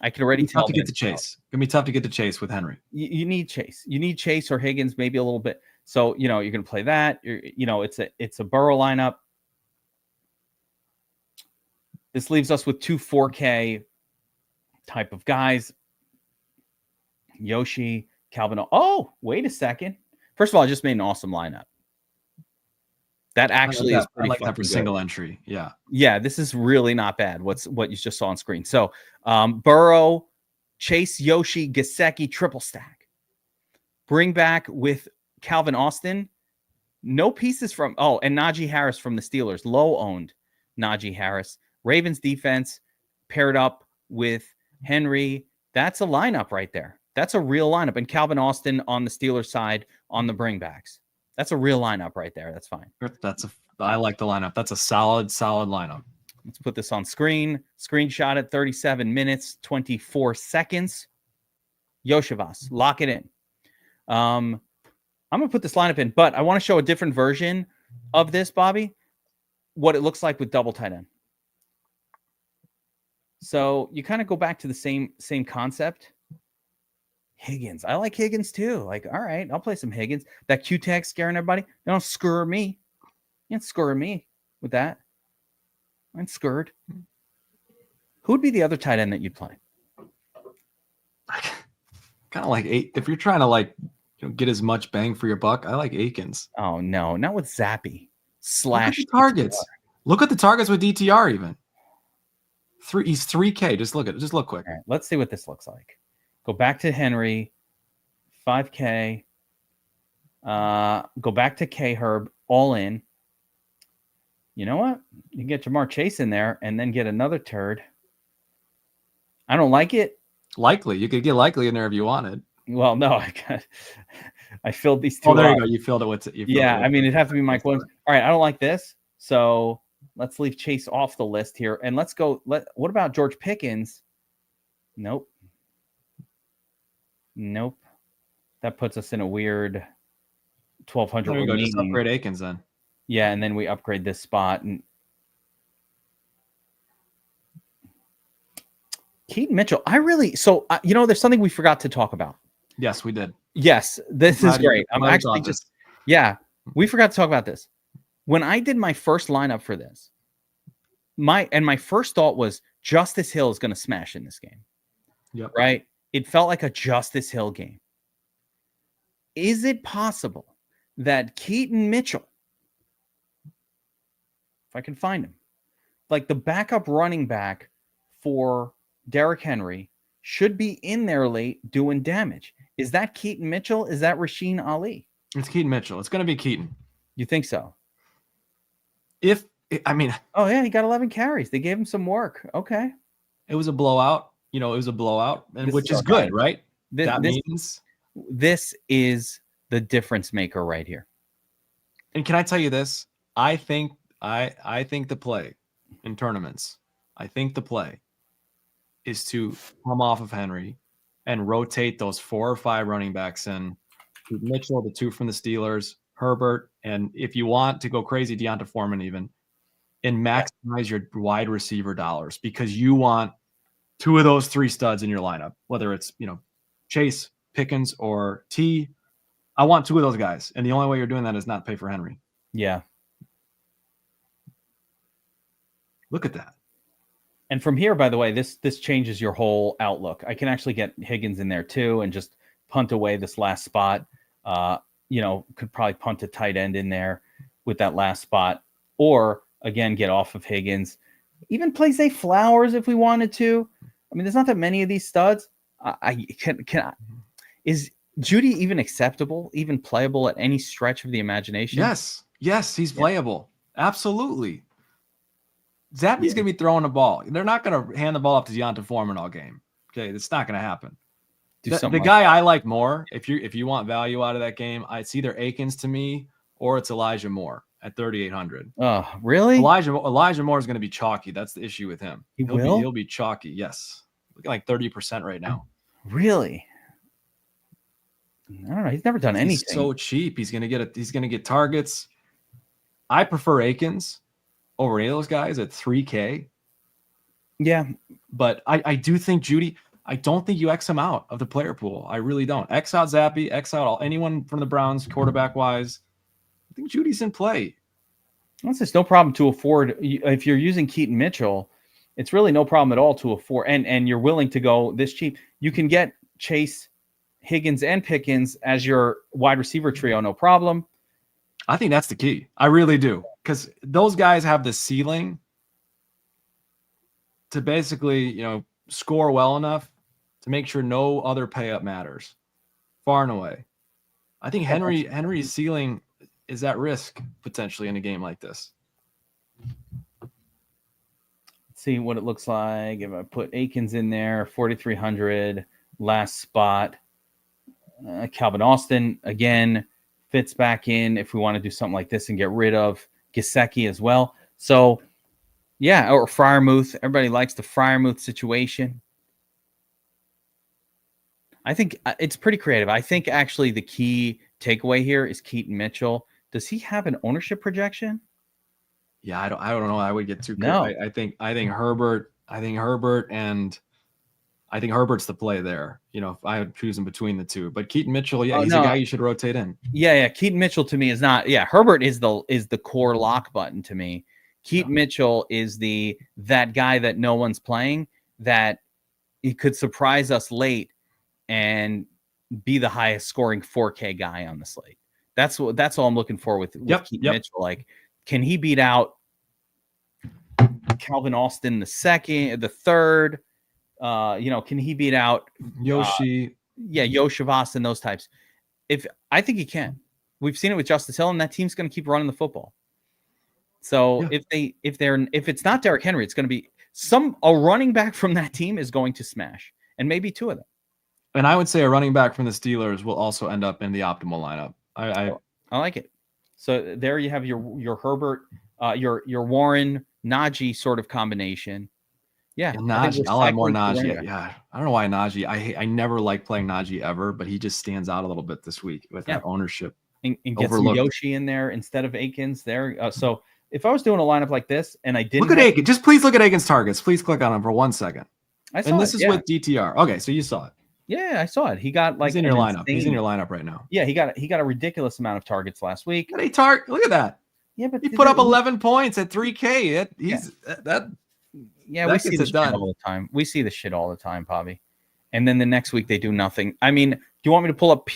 S1: I can already tell.
S2: Tough to get to Chase. It's gonna be tough to get to Chase with Henry.
S1: You need Chase. You need Chase or Higgins, maybe a little bit. So you're gonna play that. It's a Burrow lineup. This leaves us with two 4K type of guys. Yoshi, Calvin. Oh, wait a second. First of all, I just made an awesome lineup. That actually is pretty
S2: that for single entry. Yeah.
S1: Yeah, this is really not bad. What you just saw on screen. So Burrow, Chase, Yoshi, Gesicki, triple stack. Bring back with Calvin Austin. No pieces from and Najee Harris from the Steelers. Low owned Najee Harris. Ravens defense paired up with Henry. That's a lineup right there. That's a real lineup. And Calvin Austin on the Steelers side on the bringbacks. That's a real lineup right there. That's fine.
S2: I like the lineup. That's a solid lineup.
S1: Let's put this on screen. Screenshot it. 37 minutes, 24 seconds. Yoshivas, lock it in. I'm going to put this lineup in, but I want to show a different version of this, Bobby, what it looks like with double tight end. So you kind of go back to the same concept. Higgins. I like Higgins too. Like, all right, I'll play some Higgins. That Q tag scaring everybody. Don't screw me. You can't screw me with that. I'm scared. Who would be the other tight end that you'd play?
S2: Kind of like if you're trying to get as much bang for your buck, I like Akins.
S1: Oh no, not with Zappy.
S2: Look at the targets. DTR. Look at the targets with DTR even. He's 3K. Just look quick.
S1: All right, let's see what this looks like. Go back to Henry, 5K. Go back to K-Herb, all in. You know what? You can get Jamar Chase in there and then get another turd. I don't like it.
S2: Likely. You could get Likely in there if you wanted.
S1: Well, no, I filled these two.
S2: Oh, there
S1: up.
S2: you go. You filled it with it.
S1: I mean, it'd have to be Mike Williams. All right, I don't like this. So let's leave Chase off the list here. And let's go. What about George Pickens? Nope. That puts us in a weird 1,200.
S2: There you go. Just upgrade Akins then.
S1: Yeah, and then we upgrade this spot. And Keaton Mitchell, there's something we forgot to talk about.
S2: Yes, we did.
S1: Yes, this is great. I'm actually we forgot to talk about this. When I did my first lineup for this, my first thought was Justice Hill is going to smash in this game.
S2: Yep.
S1: Right? It felt like a Justice Hill game. Is it possible that Keaton Mitchell, if I can find him, like the backup running back for Derrick Henry, should be in there late doing damage? Is that Keaton Mitchell? Is that Rasheen Ali?
S2: It's Keaton Mitchell. It's going to be Keaton.
S1: You think so?
S2: Oh
S1: yeah, he got 11 carries. They gave him some work. Okay.
S2: It was a blowout. Which is good, right?
S1: This is the difference maker right here.
S2: And can I tell you this? I think the play in tournaments. I think the play is to come off of Henry and rotate those 4 or 5 running backs in. Keep Mitchell, the 2 from the Steelers, Herbert, and if you want to go crazy, Deonta Foreman even, and maximize your wide receiver dollars because you want 2 of those 3 studs in your lineup, whether it's, Chase, Pickens, or T. I want 2 of those guys, and the only way you're doing that is not pay for Henry.
S1: Yeah.
S2: Look at that.
S1: And from here, by the way, this changes your whole outlook. I can actually get Higgins in there too and just punt away this last spot. Could probably punt a tight end in there with that last spot. Or, again, get off of Higgins. Even play Zay Flowers if we wanted to. I mean, there's not that many of these studs. Is Judy even acceptable, even playable at any stretch of the imagination?
S2: Yes, he's playable. Absolutely. Zappy's going to be throwing the ball. They're not going to hand the ball up to Deonta Foreman all game. Okay, it's not going to happen. The guy I like more, if you want value out of that game, it's either Akins to me or it's Elijah Moore at 3,800.
S1: Oh, really?
S2: Elijah Moore is going to be chalky. That's the issue with him.
S1: He'll
S2: be chalky. Yes, looking like 30% right now.
S1: Really? I don't know. He's never done anything.
S2: He's so cheap. He's going to get targets. I prefer Akins over any of those guys at 3K.
S1: Yeah.
S2: But I do think Judy, I don't think you X him out of the player pool. I really don't. X out Zappy, X out anyone from the Browns quarterback wise. I think Judy's in play.
S1: That's just no problem to afford. If you're using Keaton Mitchell, it's really no problem at all to afford. And you're willing to go this cheap. You can get Chase, Higgins, and Pickens as your wide receiver trio, no problem.
S2: I think that's the key. I really do. Because those guys have the ceiling to basically, score well enough to make sure no other pay up matters. Far and away. I think Henry's ceiling is at risk potentially in a game like this.
S1: Let's see what it looks like. If I put Akins in there, 4,300 last spot. Calvin Austin again fits back in if we want to do something like this and get rid of Gesicki as well. So yeah, or Freiermuth. Everybody likes the Freiermuth situation. I think it's pretty creative. I think actually the key takeaway here is Keaton Mitchell. Does he have an ownership projection?
S2: Yeah, I don't know. I would get too.
S1: No.
S2: I think Herbert. I think Herbert's the play there. If I had choosing between the two, but Keaton Mitchell, he's a guy you should rotate in.
S1: Yeah. Keaton Mitchell to me is not. Yeah, Herbert is the core lock button to me. Keaton Mitchell is that guy that no one's playing, that he could surprise us late and be the highest scoring 4K guy on the slate. That's all I'm looking for with Keaton Mitchell. Like, can he beat out Calvin Austin the third? Can he beat out
S2: Yoshi?
S1: Yoshivas and those types. I think he can. We've seen it with Justice Hill, and that team's going to keep running the football. So if it's not Derrick Henry, it's going to be a running back from that team is going to smash, and maybe 2 of them.
S2: And I would say a running back from the Steelers will also end up in the optimal lineup. I
S1: like it. So there you have your Herbert, your Warren Najee sort of combination. Yeah,
S2: Najee. I'll have more Najee. Yeah, I don't know why Najee. I never like playing Najee ever, but he just stands out a little bit this week with that ownership.
S1: And get some Yoshi in there instead of Akins there. So if I was doing a lineup like this and I didn't
S2: look at Akins, just please look at Akins' targets. Please click on him for 1 second. This is with DTR. Okay, so you saw it.
S1: Yeah, I saw it. He got
S2: he's in your lineup. He's in your lineup right now.
S1: Yeah, he got a ridiculous amount of targets last week.
S2: Look at that.
S1: Yeah, but
S2: he put up 11 points at 3K.
S1: Yeah, we see this shit all the time. We see this shit all the time, Bobby. And then the next week they do nothing. I mean, do you want me to pull up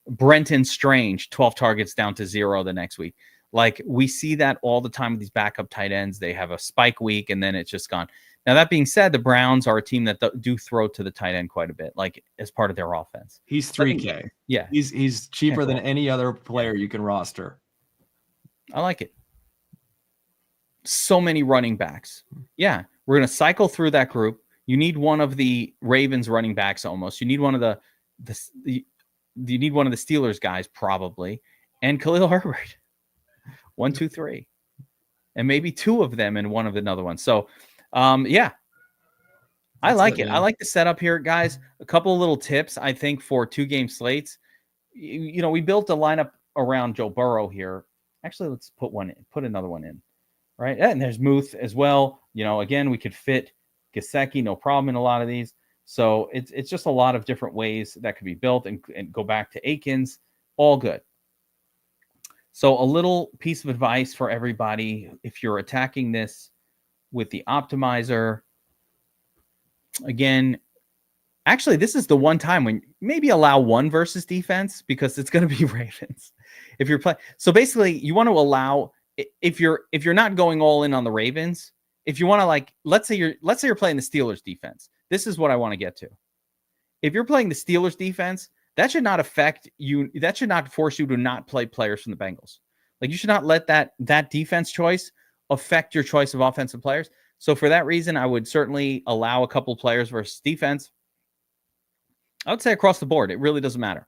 S1: Brenton Strange, 12 targets down to 0 the next week? Like, we see that all the time with these backup tight ends. They have a spike week and then it's just gone. Now, that being said, the Browns are a team that do throw to the tight end quite a bit, like as part of their offense.
S2: He's 3K.
S1: Yeah.
S2: He's cheaper than any other player you can roster.
S1: I like it. So many running backs. Yeah. We're going to cycle through that group. You need one of the Ravens running backs almost. You need one of the Steelers guys probably. And Khalil Herbert. 1, 2, 3. And maybe 2 of them and one of another one. So Yeah, I
S2: That's
S1: like it.
S2: man.
S1: I like the setup here, guys. A couple of little tips, I think, for 2-game slates. We built a lineup around Joe Burrow here. Actually, let's put another one in, right? And there's Muth as well. Again, we could fit Gesicki, no problem in a lot of these. So it's just a lot of different ways that could be built and go back to Akins. All good. So a little piece of advice for everybody. If you're attacking this with the optimizer, again, actually, this is the one time when maybe allow one versus defense because it's going to be Ravens. If you're playing, so basically you want to allow, if you're not going all in on the Ravens, if you want to, let's say you're playing the Steelers defense. This is what I want to get to. If you're playing the Steelers defense, that should not affect you. That should not force you to not play players from the Bengals. You should not let that defense choice affect your choice of offensive players. So for that reason, I would certainly allow a couple players versus defense. I would say across the board, it really doesn't matter.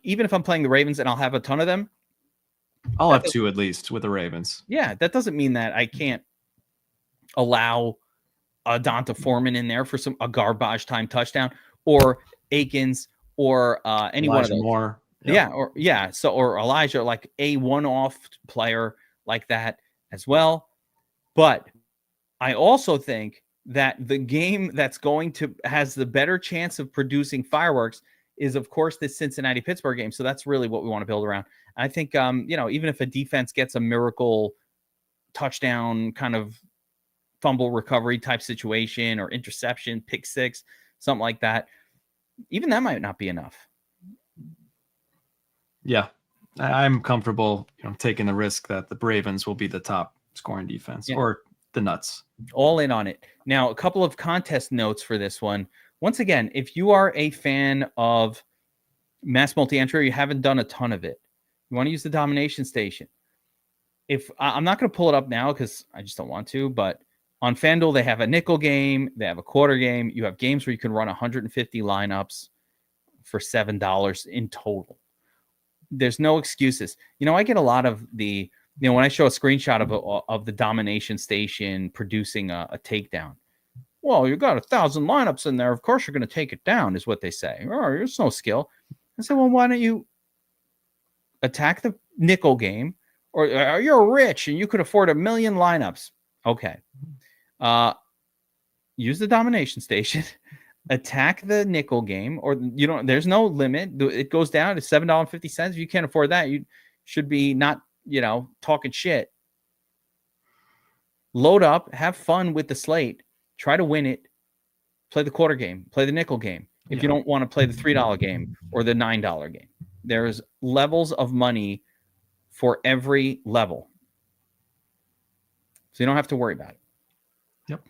S1: Even if I'm playing the Ravens and I'll have a ton of them,
S2: I'll have 2 at least with the Ravens.
S1: Yeah, that doesn't mean that I can't allow a Donta Foreman in there for a garbage time touchdown, or Akins, or any
S2: Elijah
S1: one of those.
S2: Moore.
S1: Yep. Or Elijah, a one-off player like that as well. But I also think that the game that's has the better chance of producing fireworks is, of course, this Cincinnati-Pittsburgh game. So that's really what we want to build around. I think, even if a defense gets a miracle touchdown kind of fumble recovery type situation or interception, pick six, something like that, even that might not be enough.
S2: Yeah, I'm comfortable taking the risk that the Ravens will be the top scoring defense, or the Nuts.
S1: All in on it. Now, a couple of contest notes for this one. Once again, if you are a fan of mass multi-entry, you haven't done a ton of it, you want to use the domination station. If I'm not going to pull it up now because I just don't want to, but on FanDuel, they have a nickel game, they have a quarter game. You have games where you can run 150 lineups for $7 in total. There's no excuses. I get a lot of the, when I show a screenshot of the domination station producing a takedown. Well, you got 1,000 lineups in there. Of course, you're going to take it down, is what they say. Oh, there's no skill. I say, well, why don't you attack the nickel game? Or you're rich and you could afford 1 million lineups. Okay. Use the domination station. Attack the nickel game, or there's no limit. It goes down to $7.50. If you can't afford that, you should be not, talking shit. Load up, have fun with the slate, try to win it, play the quarter game, play the nickel game. If you don't want to play the $3 game or the $9 game, there's levels of money for every level. So you don't have to worry about it.
S2: Yep.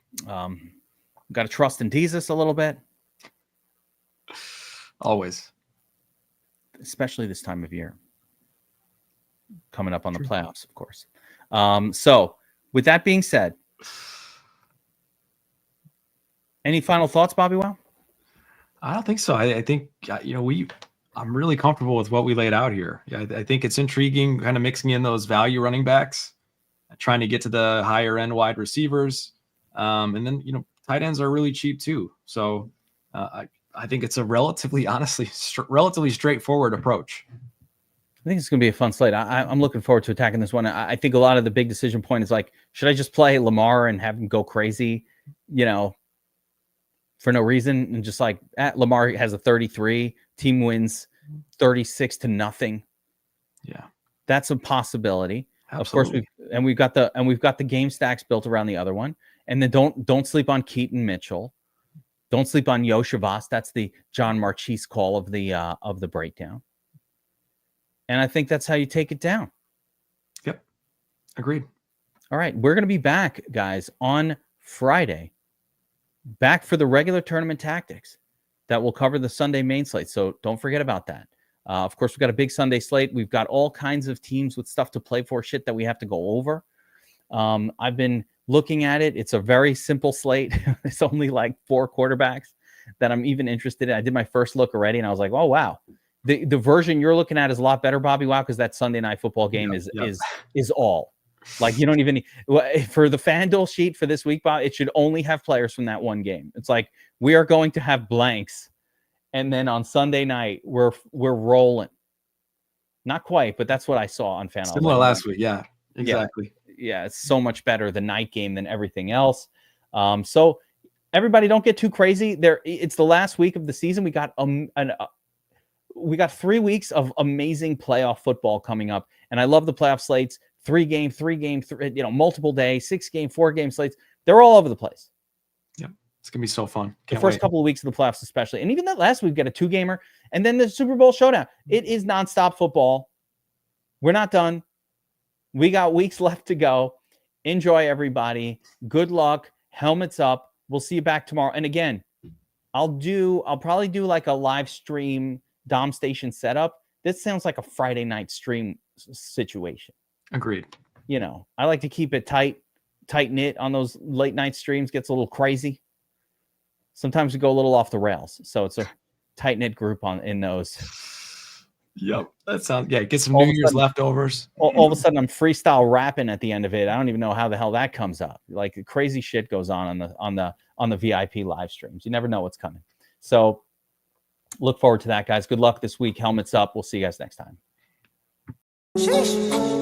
S1: Got to trust in Jesus a little bit.
S2: Always.
S1: Especially this time of year. Coming up on the playoffs, of course. So with that being said, any final thoughts, Bobbywow?
S2: I don't think so. I think, I'm really comfortable with what we laid out here. Yeah, I think it's intriguing, kind of mixing in those value running backs, trying to get to the higher end wide receivers. And then, tight ends are really cheap too. So I think it's a relatively straightforward approach.
S1: I think it's going to be a fun slate. I'm looking forward to attacking this one. I think a lot of the big decision point is should I just play Lamar and have him go crazy, for no reason? And just Lamar has a 33, team wins 36-0.
S2: Yeah.
S1: That's a possibility.
S2: Absolutely.
S1: Of course, we've got the game stacks built around the other one. And then don't sleep on Keaton Mitchell. Don't sleep on Yoshavas. That's the John Marchese call of the breakdown. And I think that's how you take it down.
S2: Yep. Agreed.
S1: All right. We're going to be back, guys, on Friday. Back for the regular tournament tactics that will cover the Sunday main slate. So don't forget about that. Of course, we've got a big Sunday slate. We've got all kinds of teams with stuff to play for, shit that we have to go over. I've been looking at it. It's a very simple slate. It's only 4 quarterbacks that I'm even interested in. I did my first look already, and I was like, oh, wow. The version you're looking at is a lot better, Bobbywow, because that Sunday night football game is all. Like you don't even need, for the FanDuel sheet for this week, Bob, it should only have players from that one game. It's like we are going to have blanks, and then on Sunday night we're rolling. Not quite, but that's what I saw on FanDuel.
S2: Similar last week, yeah, exactly.
S1: Yeah, it's so much better the night game than everything else. So everybody, don't get too crazy. It's the last week of the season. We got 3 weeks of amazing playoff football coming up, and I love the playoff slates. 3-game, multiple day, 6-game, 4-game slates. They're all over the place.
S2: Yeah, it's gonna be so fun.
S1: The first couple of weeks of the playoffs, especially, and even that last week, we got a 2-gamer, and then the Super Bowl showdown. It is nonstop football. We're not done. We got weeks left to go. Enjoy, everybody. Good luck. Helmets up. We'll see you back tomorrow. And again, I'll probably do like a live stream Dom Station setup. This sounds like a Friday night stream situation.
S2: Agreed.
S1: I like to keep it tight knit on those late night streams. Gets a little crazy. Sometimes we go a little off the rails. So it's a tight knit group in those.
S2: Yep. That sounds, get some New Year's leftovers.
S1: All of a sudden I'm freestyle rapping at the end of it. I don't even know how the hell that comes up. Like crazy shit goes on the VIP live streams. You never know what's coming. So look forward to that, guys. Good luck this week. Helmets up. We'll see you guys next time.
S3: Sheesh.